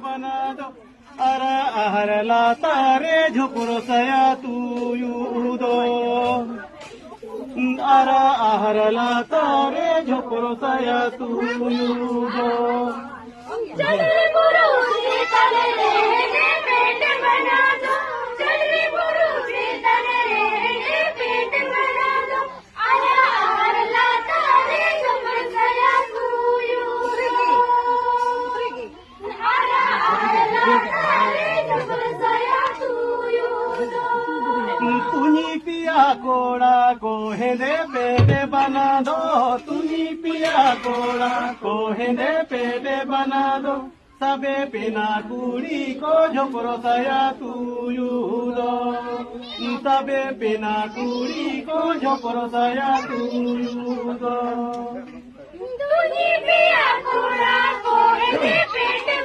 बना दो अरा आहर लाता रे झोपरो सया तू दो अरा आहर लाता रे झोपरो सया तू दो तुनी पिया कोड़ा कोहे दे पेटे बना दो तुनी पिया कोड़ा कोहे दे पेटे बना दो सबे पिना कुड़ी को झोपरो सया तू दो सबे पिना कुड़ी को झोपरो सया तू दो तुनी पिया कोड़ा कोहे दे पेटे